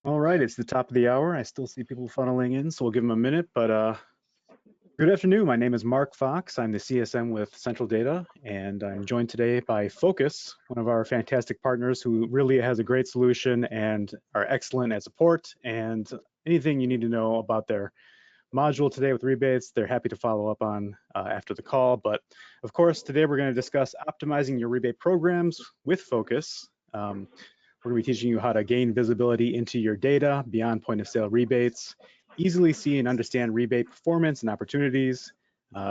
All right, it's the top of the hour. I still see people funneling in, so we'll give them a minute. But good afternoon. My name is Mark Fox. I'm the CSM with Central Data, and I'm joined today by Phocas, one of our fantastic partners who really has a great solution and are excellent at support and anything you need to know about their module today with rebates, they're happy to follow up on after the call. But of course, today we're going to discuss optimizing your rebate programs with Phocas. We're going to be teaching you how to gain visibility into your data beyond point of sale rebates, easily see and understand rebate performance and opportunities,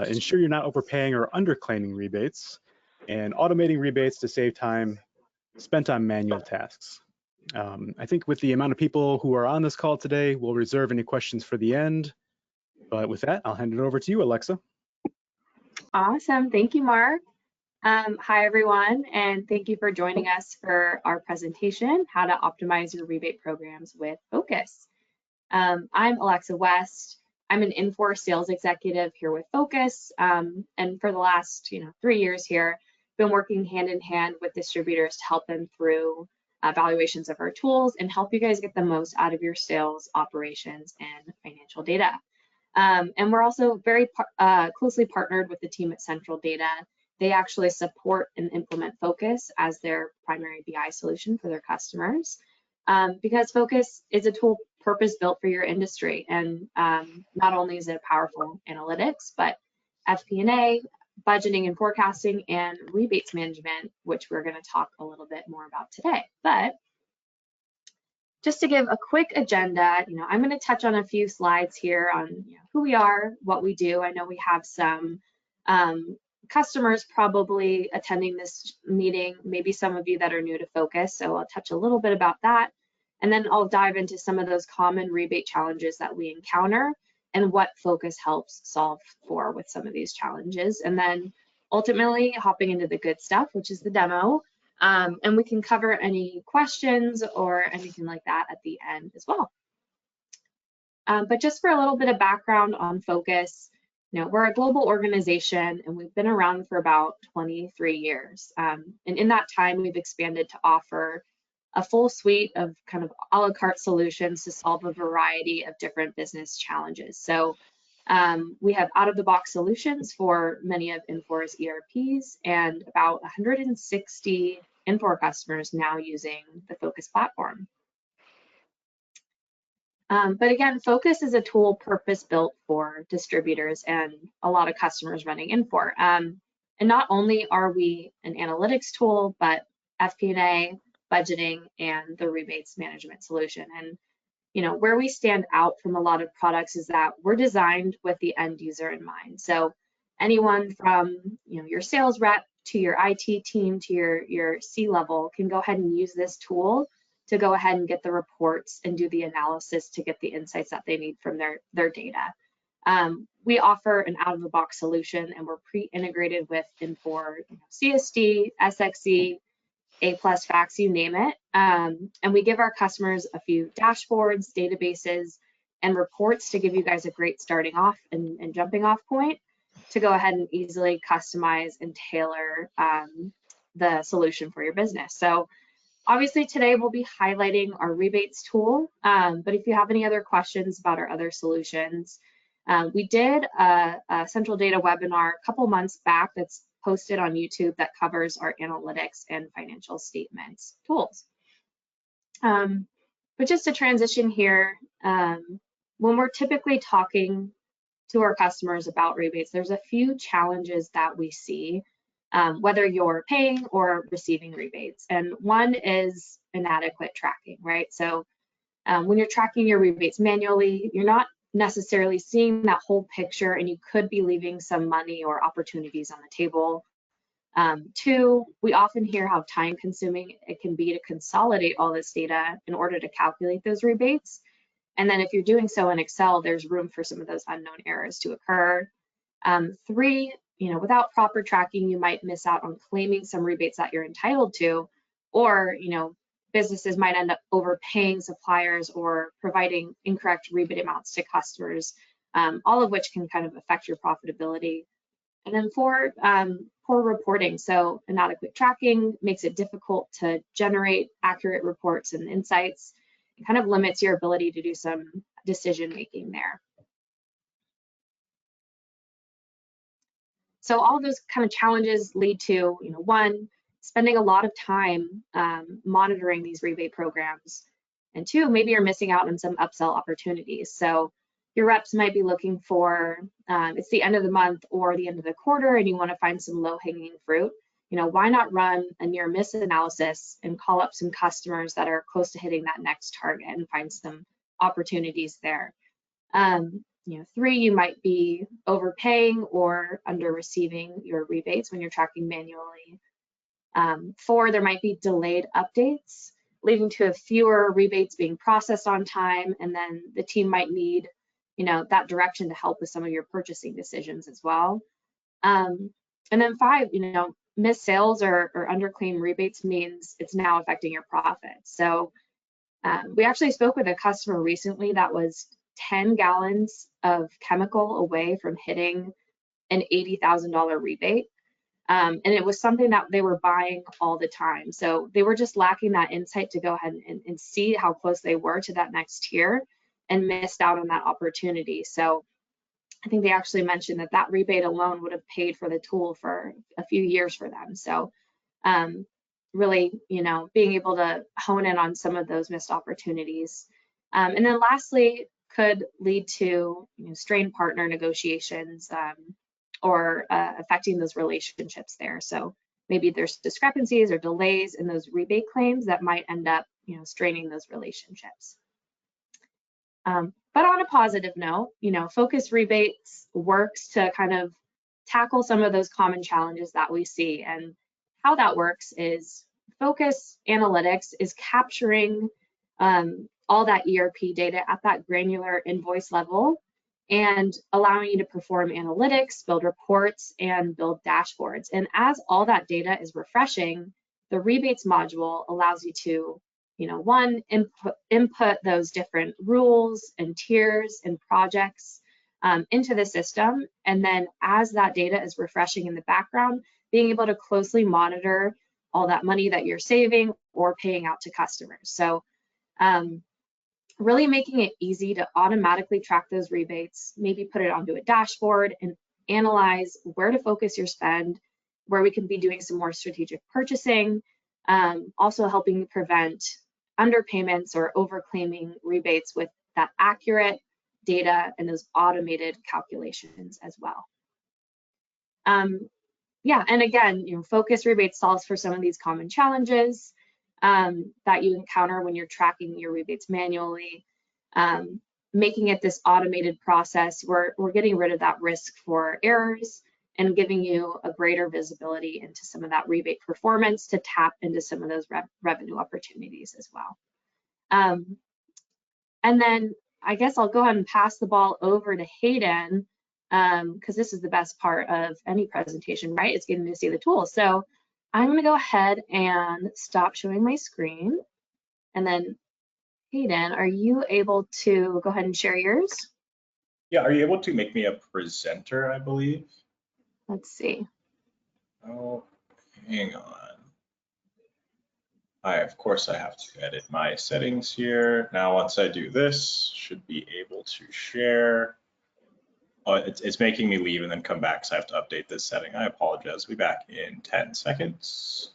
ensure you're not overpaying or underclaiming rebates, and automating rebates to save time spent on manual tasks. I think with the amount of people who are on this call today, we'll reserve any questions for the end. But with that, I'll hand it over to you, Alexa. Awesome. Thank you, Mark. Hi, everyone, and thank you for joining us for our presentation, How to Optimize Your Rebate Programs with Phocas. I'm Alexa West. I'm an Infor sales executive here with Phocas, and for the last 3 years here, been working hand in hand with distributors to help them through evaluations of our tools and help you guys get the most out of your sales, operations, and financial data. And we're also very closely partnered with the team at Central Data. They actually support and implement Phocas as their primary BI solution for their customers, because Phocas is a tool purpose-built for your industry. And not only is it powerful analytics, but FP&A, budgeting and forecasting, and rebates management, which we're going to talk a little bit more about today. But just to give a quick agenda, I'm going to touch on a few slides here on who we are, what we do. I know we have some customers probably attending this meeting, maybe some of you that are new to Phocas, so I'll touch a little bit about that. And then I'll dive into some of those common rebate challenges that we encounter and what Phocas helps solve for with some of these challenges. And then ultimately hopping into the good stuff, which is the demo. And we can cover any questions or anything like that at the end as well. But just for a little bit of background on Phocas, we're a global organization and we've been around for about 23 years. And in that time, we've expanded to offer a full suite of kind of a la carte solutions to solve a variety of different business challenges. So we have out-of-the-box solutions for many of Infor's ERPs and about 160 Infor customers now using the Phocas platform. But again, Phocas is a tool purpose-built for distributors and a lot of customers running Infor. And not only are we an analytics tool, but FP&A, budgeting, and the rebates management solution. And where we stand out from a lot of products is that we're designed with the end user in mind. So anyone from your sales rep to your IT team to your C-level can go ahead and use this tool to go ahead and get the reports and do the analysis to get the insights that they need from their data. We offer an out-of-the-box solution, and we're pre-integrated with Infor CSD, SXE, A+ Fax, you name it. And we give our customers a few dashboards, databases, and reports to give you guys a great starting off and jumping off point to go ahead and easily customize and tailor the solution for your business. So obviously today we'll be highlighting our rebates tool, but if you have any other questions about our other solutions, we did a Central Data webinar a couple months back that's posted on YouTube that covers our analytics and financial statements tools. But just to transition here, when we're typically talking to our customers about rebates, there's a few challenges that we see, whether you're paying or receiving rebates. And one is inadequate tracking, right? So when you're tracking your rebates manually, you're not necessarily seeing that whole picture, and you could be leaving some money or opportunities on the table. Two, we often hear how time consuming it can be to consolidate all this data in order to calculate those rebates. And then if you're doing so in Excel, there's room for some of those unknown errors to occur. Three, without proper tracking, you might miss out on claiming some rebates that you're entitled to, or, businesses might end up overpaying suppliers or providing incorrect rebate amounts to customers, all of which can kind of affect your profitability. And then four, poor reporting. So inadequate tracking makes it difficult to generate accurate reports and insights. it kind of limits your ability to do some decision making there. So all of those kind of challenges lead to, one, spending a lot of time monitoring these rebate programs, and two, maybe you're missing out on some upsell opportunities. So your reps might be looking for, it's the end of the month or the end of the quarter, and you want to find some low-hanging fruit. Why not run a near miss analysis and call up some customers that are close to hitting that next target and find some opportunities there. Three, you might be overpaying or under receiving your rebates when you're tracking manually. Four, there might be delayed updates, leading to fewer rebates being processed on time, and then the team might need, that direction to help with some of your purchasing decisions as well. And then five, missed sales or underclaimed rebates means it's now affecting your profits. So we actually spoke with a customer recently that was 10 gallons of chemical away from hitting an $80,000 rebate. And it was something that they were buying all the time. So they were just lacking that insight to go ahead and see how close they were to that next tier and missed out on that opportunity. So I think they actually mentioned that rebate alone would have paid for the tool for a few years for them. So really, being able to hone in on some of those missed opportunities. And then lastly, could lead to strained partner negotiations or affecting those relationships there. So maybe there's discrepancies or delays in those rebate claims that might end up straining those relationships. But on a positive note, Phocas Rebates works to kind of tackle some of those common challenges that we see. And how that works is Phocas Analytics is capturing all that ERP data at that granular invoice level and allowing you to perform analytics, build reports, and build dashboards. And as all that data is refreshing, the rebates module allows you to, one, input those different rules and tiers and projects into the system. And then as that data is refreshing in the background, being able to closely monitor all that money that you're saving or paying out to customers. So really making it easy to automatically track those rebates, maybe put it onto a dashboard and analyze where to focus your spend, where we can be doing some more strategic purchasing, also helping prevent underpayments or overclaiming rebates with that accurate data and those automated calculations as well. Yeah, and again, Phocas Rebates solves for some of these common challenges that you encounter when you're tracking your rebates manually, making it this automated process. We're getting rid of that risk for errors and giving you a greater visibility into some of that rebate performance to tap into some of those revenue opportunities as well. And then I guess I'll go ahead and pass the ball over to Hayden, because this is the best part of any presentation, right? It's getting to see the tool. So I'm going to go ahead and stop showing my screen. And then, Hayden, are you able to go ahead and share yours? Yeah, are you able to make me a presenter, I believe? Let's see. Oh, hang on. Of course, I have to edit my settings here. Now, once I do this, should be able to share. Oh, it's making me leave and then come back, so I have to update this setting. I apologize. I'll be back in 10 seconds.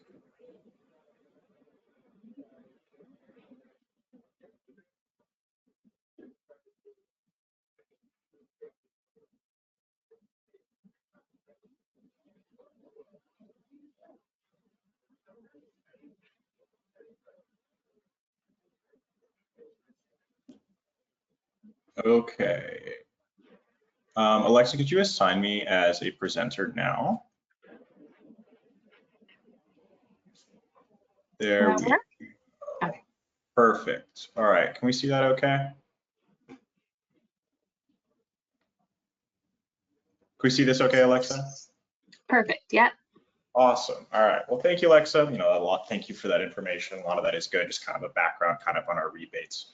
Okay. Alexa, could you assign me as a presenter now? There we go. Okay. Perfect. All right, can we see that okay? Can we see this okay, Alexa? Perfect, yeah. Awesome. All right. Well, thank you, Alexa. Thank you for that information. A lot of that is good, just kind of a background kind of on our rebates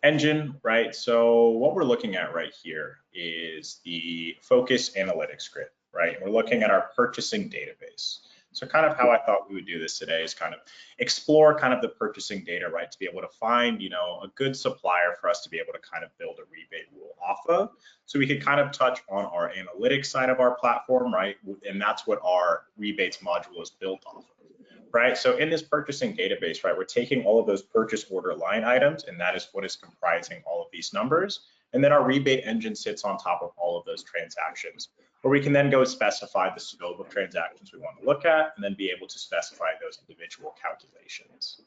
engine, right? So what we're looking at right here is the Phocas Analytics grid, right? We're looking at our purchasing database. So kind of how I thought we would do this today is kind of explore kind of the purchasing data, right, to be able to find, you know, a good supplier for us to be able to kind of build a rebate rule off of. So we could kind of touch on our analytics side of our platform, right, and that's what our rebates module is built off of, right? So in this purchasing database, right, we're taking all of those purchase order line items, and that is what is comprising all of these numbers. And then our rebate engine sits on top of all of those transactions, where we can then go specify the scope of transactions we want to look at and then be able to specify those individual calculations.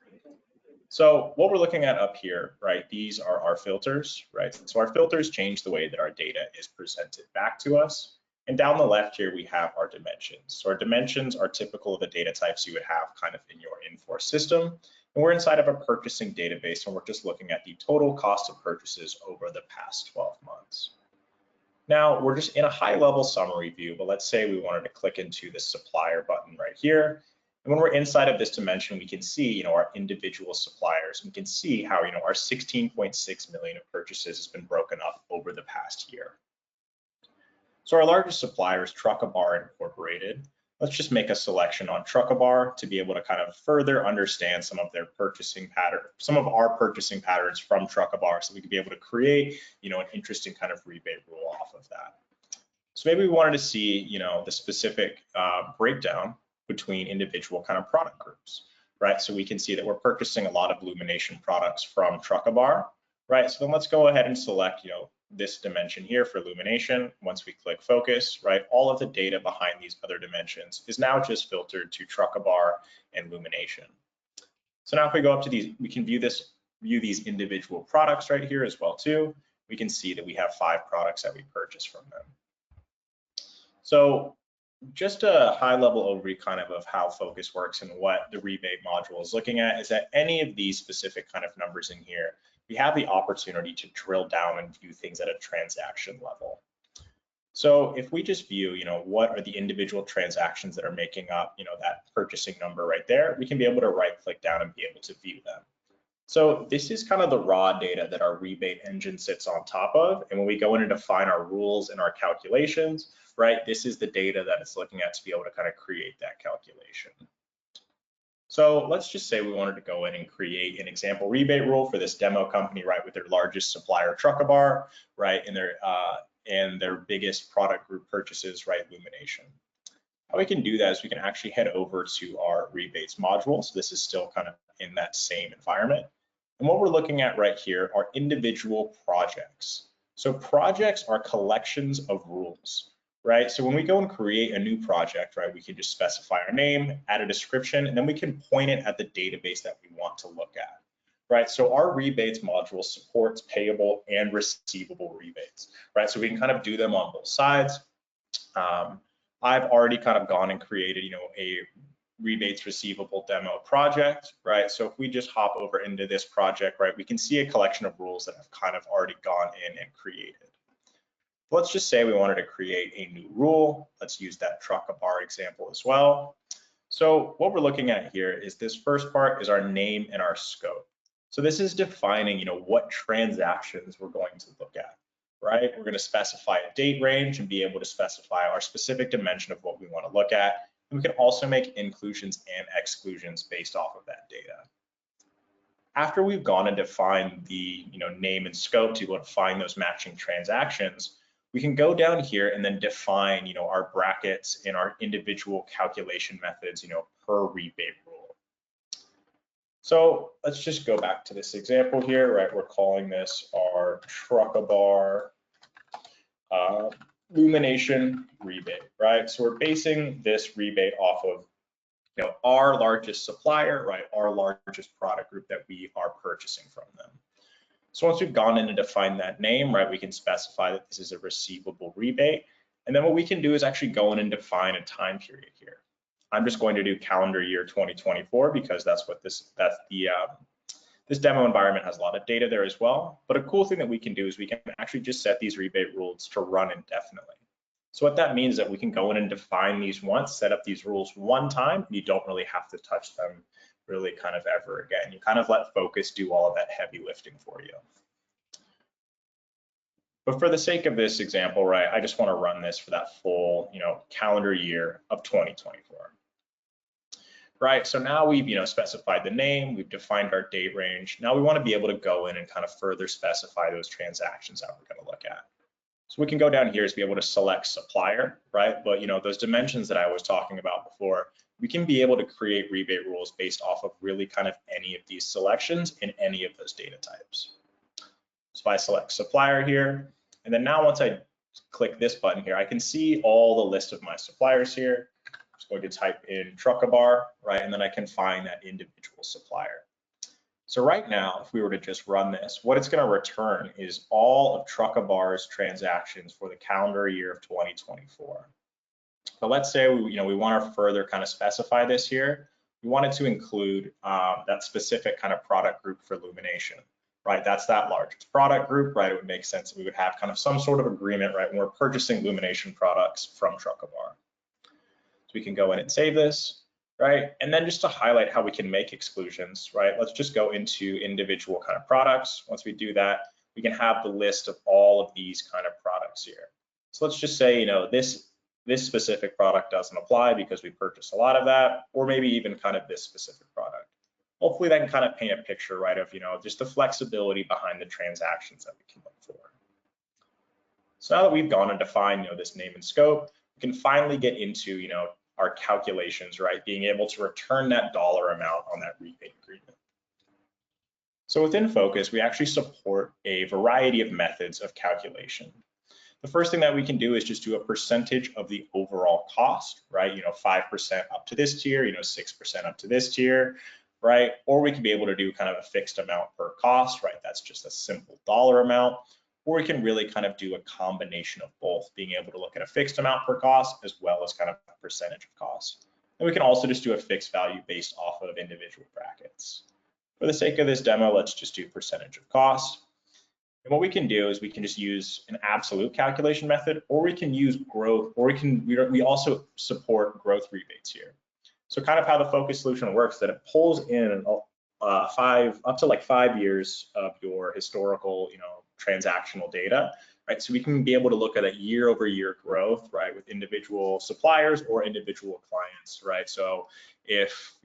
So what we're looking at up here, right, these are our filters, right? So our filters change the way that our data is presented back to us. And down the left here, we have our dimensions. So our dimensions are typical of the data types you would have kind of in your Infor system. And we're inside of a purchasing database, and we're just looking at the total cost of purchases over the past 12 months. Now, we're just in a high-level summary view, but let's say we wanted to click into the supplier button right here. And when we're inside of this dimension, we can see, you know, our individual suppliers. We can see how, you know, our 16.6 million of purchases has been broken up over the past year. So our largest supplier is Truckabar Incorporated. Let's just make a selection on Truckabar to be able to kind of further understand some of their purchasing pattern, some of our purchasing patterns from Truckabar, so we can be able to create, you know, an interesting kind of rebate rule off of that. So maybe we wanted to see, you know, the specific breakdown between individual kind of product groups, right? So we can see that we're purchasing a lot of illumination products from Truckabar, right? So then let's go ahead and select, you know, this dimension here for illumination. Once we click focus, right, all of the data behind these other dimensions is now just filtered to Truckabar and illumination. So now if we go up to these, we can view these individual products right here as well too. We can see that we have 5 products that we purchased from them. So just a high level overview kind of how Phocas works and what the rebate module is looking at is that any of these specific kind of numbers in here, we have the opportunity to drill down and view things at a transaction level. So if we just view, you know, what are the individual transactions that are making up, you know, that purchasing number right there, we can be able to right click down and be able to view them. So this is kind of the raw data that our rebate engine sits on top of. And when we go in and define our rules and our calculations, right, this is the data that it's looking at to be able to kind of create that calculation. So let's just say we wanted to go in and create an example rebate rule for this demo company, right, with their largest supplier, Truckabar, right, and their biggest product group purchases, right, illumination. How we can do that is we can actually head over to our rebates module. So this is still kind of in that same environment. And what we're looking at right here are individual projects. So projects are collections of rules, right? So when we go and create a new project, right, we can just specify our name, add a description, and then we can point it at the database that we want to look at, right? So our rebates module supports payable and receivable rebates, right? So we can kind of do them on both sides. I've already kind of gone and created, you know, a rebates receivable demo project, right? So if we just hop over into this project, right, we can see a collection of rules that have kind of already gone in and created. Let's just say we wanted to create a new rule. Let's use that Truckabar example as well. So what we're looking at here is this first part is our name and our scope. So this is defining, you know, what transactions we're going to look at, right? We're going to specify a date range and be able to specify our specific dimension of what we want to look at. And we can also make inclusions and exclusions based off of that data. After we've gone and defined the, you know, name and scope to be able to find those matching transactions, we can go down here and then define, you know, our brackets and our individual calculation methods, you know, per rebate rule. So let's just go back to this example here, right? We're calling this our Truckabar illumination rebate, right? So we're basing this rebate off of, you know, our largest supplier, right? Our largest product group that we are purchasing from them. So once we've gone in and defined that name, right, we can specify that this is a receivable rebate. And then what we can do is actually go in and define a time period here. I'm just going to do calendar year 2024 because that's what this demo environment has a lot of data there as well. But a cool thing that we can do is we can actually just set these rebate rules to run indefinitely. So what that means is that we can go in and define these once, set up these rules one time, and you don't really have to touch them really kind of ever again. You kind of let Phocas do all of that heavy lifting for you. But for the sake of this example, right, I just want to run this for that full, you know, calendar year of 2024. right? So now we've, specified the name, we've defined our date range. Now we want to be able to go in and kind of further specify those transactions that we're going to look at. So we can go down here is be able to select supplier, right? But those dimensions that I was talking about before, we can be able to create rebate rules based off of really kind of any of these selections in any of those data types. So if I select supplier here, and then now once I click this button here, I can see all the list of my suppliers here. I'm just going to type in Truckabar, right? And then I can find that individual supplier. So right now, if we were to just run this, what it's going to return is all of Truckabar's transactions for the calendar year of 2024. But let's say we want to further kind of specify this here. We wanted to include that specific kind of product group for illumination, right? That's that largest product group, right? It would make sense that we would have kind of some sort of agreement, right, when we're purchasing illumination products from Truckabar. So we can go in and save this. Right, and then just to highlight how we can make exclusions, right? Let's just go into individual kind of products. Once we do that, we can have the list of all of these kind of products here. So let's just say, this specific product doesn't apply because we purchased a lot of that, or maybe even kind of this specific product. Hopefully that can kind of paint a picture, right, of, just the flexibility behind the transactions that we can look for. So now that we've gone and defined, this name and scope, we can finally get into, our calculations, right? Being able to return that dollar amount on that rebate agreement. So within Phocas, we actually support a variety of methods of calculation. The first thing that we can do is just do a percentage of the overall cost, right? 5% up to this tier, 6% up to this tier, right? Or we can be able to do kind of a fixed amount per cost, right? That's just a simple dollar amount. Or we can really kind of do a combination of both, being able to look at a fixed amount per cost as well as kind of a percentage of cost. And we can also just do a fixed value based off of individual brackets. For the sake of this demo, let's just do percentage of cost. And what we can do is we can just use an absolute calculation method, or we can use growth, or we also support growth rebates here. So kind of how the Phocas solution works, that it pulls in up to like 5 years of your historical, transactional data, right? So we can be able to look at a year-over-year growth, right, with individual suppliers or individual clients, right? So if,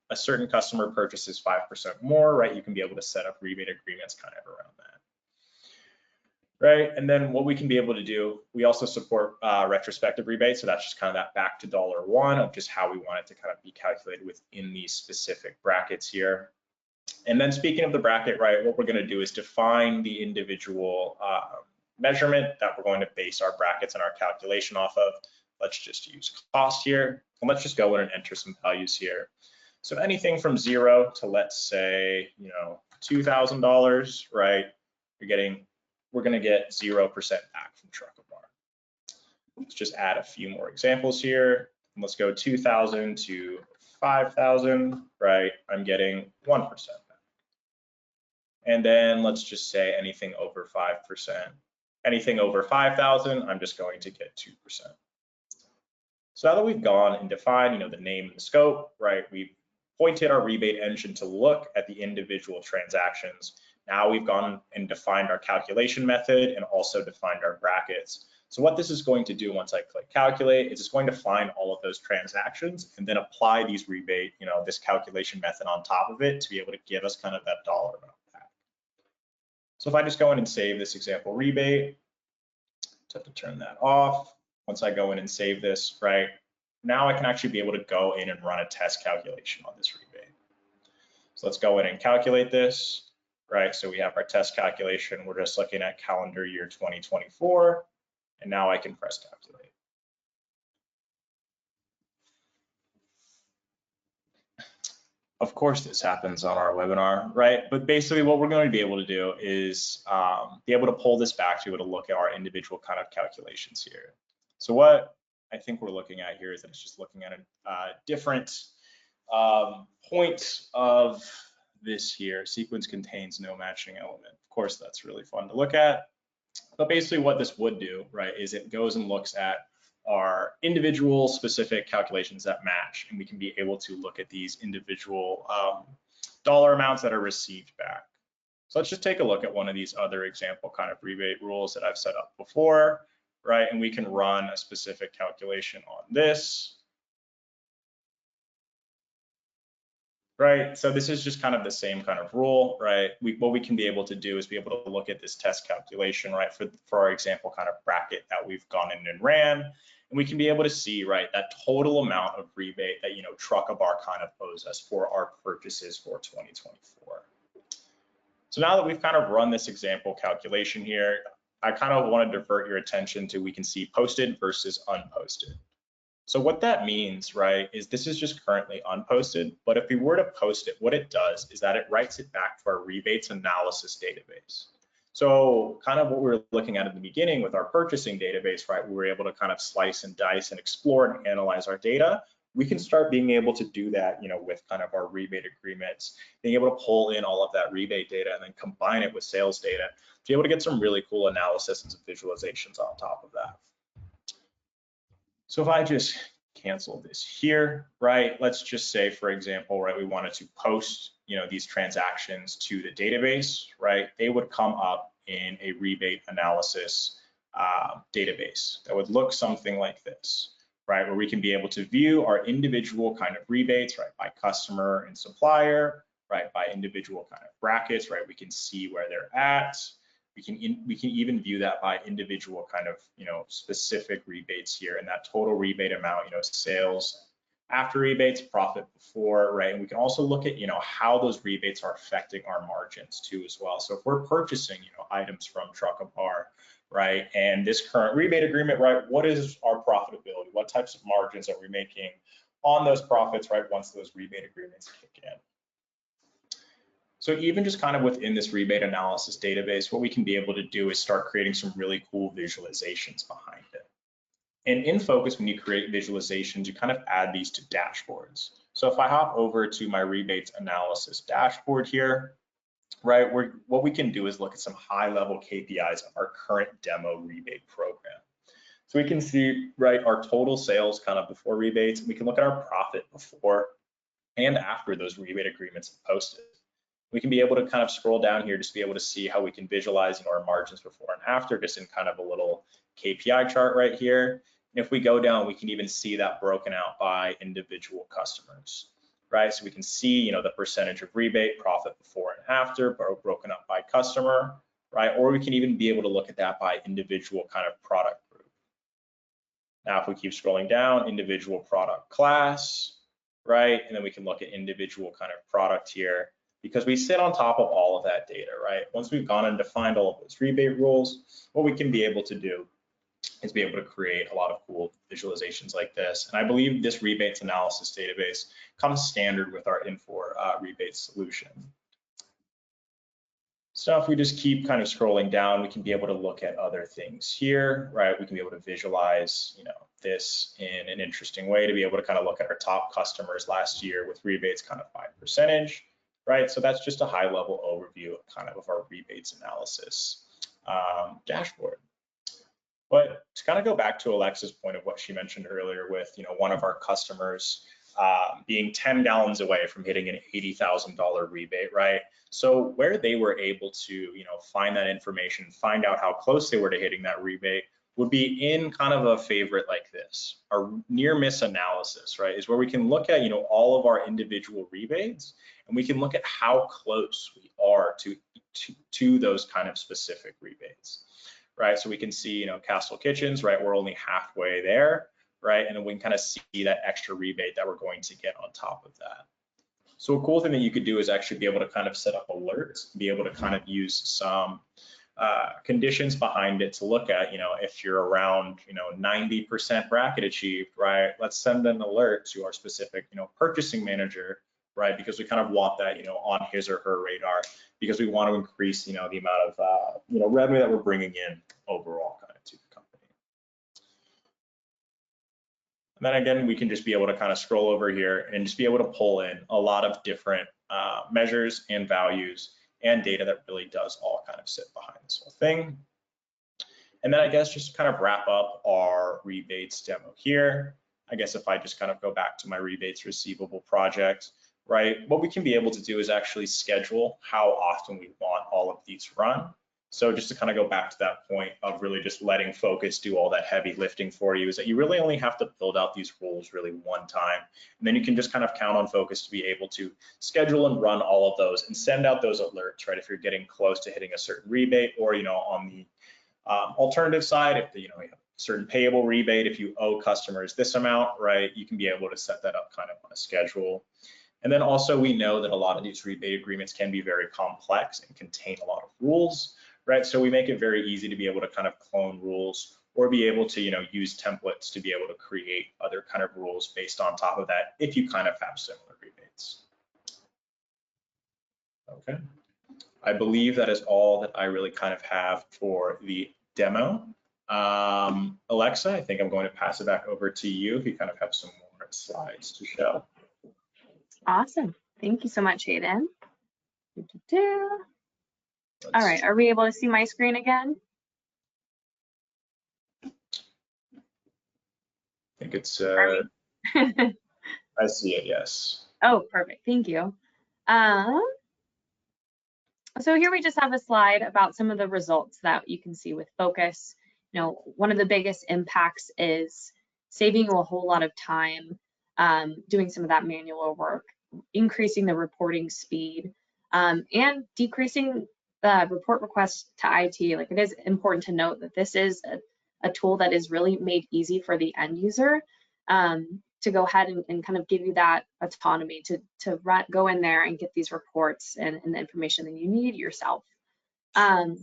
a certain customer purchases 5% more, right, you can be able to set up rebate agreements kind of around that, right? And then what we can be able to do, we also support retrospective rebates. So that's just kind of that back to $1 of just how we want it to kind of be calculated within these specific brackets here. And then speaking of the bracket, right, what we're going to do is define the individual measurement that we're going to base our brackets and our calculation off of. Let's just use cost here, and let's just go in and enter some values here. So anything from 0 to, let's say, $2,000, right? We're going to get 0% back from Truckabar. Let's just add a few more examples here. And let's go 2,000 to 5,000, right? I'm getting 1% back. And then let's just say anything over 5%. Anything over 5,000, I'm just going to get 2%. So now that we've gone and defined, the name and the scope, right? We've pointed our rebate engine to look at the individual transactions. Now we've gone and defined our calculation method and also defined our brackets. So what this is going to do once I click calculate is it's going to find all of those transactions and then apply these rebate, this calculation method on top of it to be able to give us kind of that dollar amount back. So if I just go in and save this example rebate, just have to turn that off. Once I go in and save this, right, now I can actually be able to go in and run a test calculation on this rebate. So let's go in and calculate this, right? So we have our test calculation. We're just looking at calendar year 2024. And now I can press calculate. Of course, this happens on our webinar, right? But basically what we're going to be able to do is be able to pull this back to be able to look at our individual kind of calculations here. So what I think we're looking at here is that it's just looking at a different point of this here. Sequence contains no matching element. Of course, that's really fun to look at. But basically what this would do, right, is it goes and looks at our individual specific calculations that match, and we can be able to look at these individual dollar amounts that are received back. So let's just take a look at one of these other example kind of rebate rules that I've set up before, right? And we can run a specific calculation on this. right? So this is just kind of the same kind of rule, right? What we can be able to do is be able to look at this test calculation, right, for our example kind of bracket that we've gone in and ran, and we can be able to see, right, that total amount of rebate that, Truck-a-Bar kind of owes us for our purchases for 2024. So now that we've kind of run this example calculation here, I kind of want to divert your attention to we can see posted versus unposted. So what that means, right, is this is just currently unposted, but if we were to post it, what it does is that it writes it back to our rebates analysis database. So kind of what we were looking at in the beginning with our purchasing database, right, we were able to kind of slice and dice and explore and analyze our data. We can start being able to do that, with kind of our rebate agreements, being able to pull in all of that rebate data and then combine it with sales data to be able to get some really cool analysis and some visualizations on top of that. So if I just cancel this here, right, let's just say, for example, right, we wanted to post, these transactions to the database, right, they would come up in a rebate analysis database that would look something like this, right, where we can be able to view our individual kind of rebates, right, by customer and supplier, right, by individual kind of brackets, right, we can see where they're at. We can even view that by individual kind of, specific rebates here, and that total rebate amount, sales after rebates, profit before, right? And we can also look at, how those rebates are affecting our margins too as well. So if we're purchasing, items from Truck-a-Bar, right, and this current rebate agreement, right, what is our profitability? What types of margins are we making on those profits, right, once those rebate agreements kick in? So even just kind of within this rebate analysis database, what we can be able to do is start creating some really cool visualizations behind it. And in Phocas, when you create visualizations, you kind of add these to dashboards. So if I hop over to my rebates analysis dashboard here, right, what we can do is look at some high-level KPIs of our current demo rebate program. So we can see, right, our total sales kind of before rebates. We can look at our profit before and after those rebate agreements have posted. We can be able to kind of scroll down here just to be able to see how we can visualize, our margins before and after, just in kind of a little KPI chart right here. And if we go down, we can even see that broken out by individual customers, right? So we can see, the percentage of rebate, profit before and after, broken up by customer, right? Or we can even be able to look at that by individual kind of product group. Now, if we keep scrolling down, individual product class, right? And then we can look at individual kind of product here, because we sit on top of all of that data, right? Once we've gone and defined all of those rebate rules, what we can be able to do is be able to create a lot of cool visualizations like this. And I believe this rebates analysis database comes standard with our Infor rebate solution. So if we just keep kind of scrolling down, we can be able to look at other things here, right? We can be able to visualize, this in an interesting way to be able to kind of look at our top customers last year with rebates kind of by percentage. Right, so that's just a high-level overview of kind of our rebates analysis dashboard. But to kind of go back to Alexa's point of what she mentioned earlier with, one of our customers being 10 gallons away from hitting an $80,000 rebate, right? So where they were able to, find that information, find out how close they were to hitting that rebate, would be in kind of a favorite like this. Our near miss analysis, right, is where we can look at, all of our individual rebates, and we can look at how close we are to those kind of specific rebates, right? So we can see, Castle Kitchens, right, we're only halfway there, right? And then we can kind of see that extra rebate that we're going to get on top of that. So a cool thing that you could do is actually be able to kind of set up alerts, be able to kind of use some conditions behind it to look at, if you're around, 90% bracket achieved, right? Let's send an alert to our specific, purchasing manager, right? Because we kind of want that, on his or her radar, because we want to increase, the amount of, revenue that we're bringing in overall kind of to the company. And then again, we can just be able to kind of scroll over here and just be able to pull in a lot of different measures and values and data that really does all kind of sit behind this whole thing. And then I guess just to kind of wrap up our rebates demo here, I guess if I just kind of go back to my rebates receivable project, right, what we can be able to do is actually schedule how often we want all of these run. So just to kind of go back to that point of really just letting Phocas do all that heavy lifting for you, is that you really only have to build out these rules really one time. And then you can just kind of count on Phocas to be able to schedule and run all of those and send out those alerts, right? If you're getting close to hitting a certain rebate, or, on the alternative side, if you have a certain payable rebate, if you owe customers this amount, right, you can be able to set that up kind of on a schedule. And then also we know that a lot of these rebate agreements can be very complex and contain a lot of rules, right? So we make it very easy to be able to kind of clone rules, or be able to, use templates to be able to create other kind of rules based on top of that if you kind of have similar rebates. Okay. I believe that is all that I really kind of have for the demo. Alexa, I think I'm going to pass it back over to you if you kind of have some more slides to show. Awesome. Thank you so much, Hayden. All right, are we able to see my screen again? I think it's, I see it, yes. Oh, perfect, thank you. So here we just have a slide about some of the results that you can see with Phocas. One of the biggest impacts is saving you a whole lot of time doing some of that manual work, increasing the reporting speed, and decreasing the report requests to IT. Like, it is important to note that this is a tool that is really made easy for the end user to go ahead and kind of give you that autonomy to go in there and get these reports and the information that you need yourself. And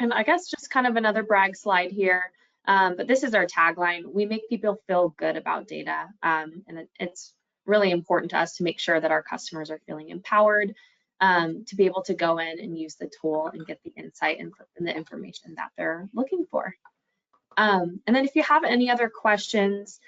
I guess just kind of another brag slide here, but this is our tagline: we make people feel good about data. And it's really important to us to make sure that our customers are feeling empowered to be able to go in and use the tool and get the insight and the information that they're looking for. And then if you have any other questions,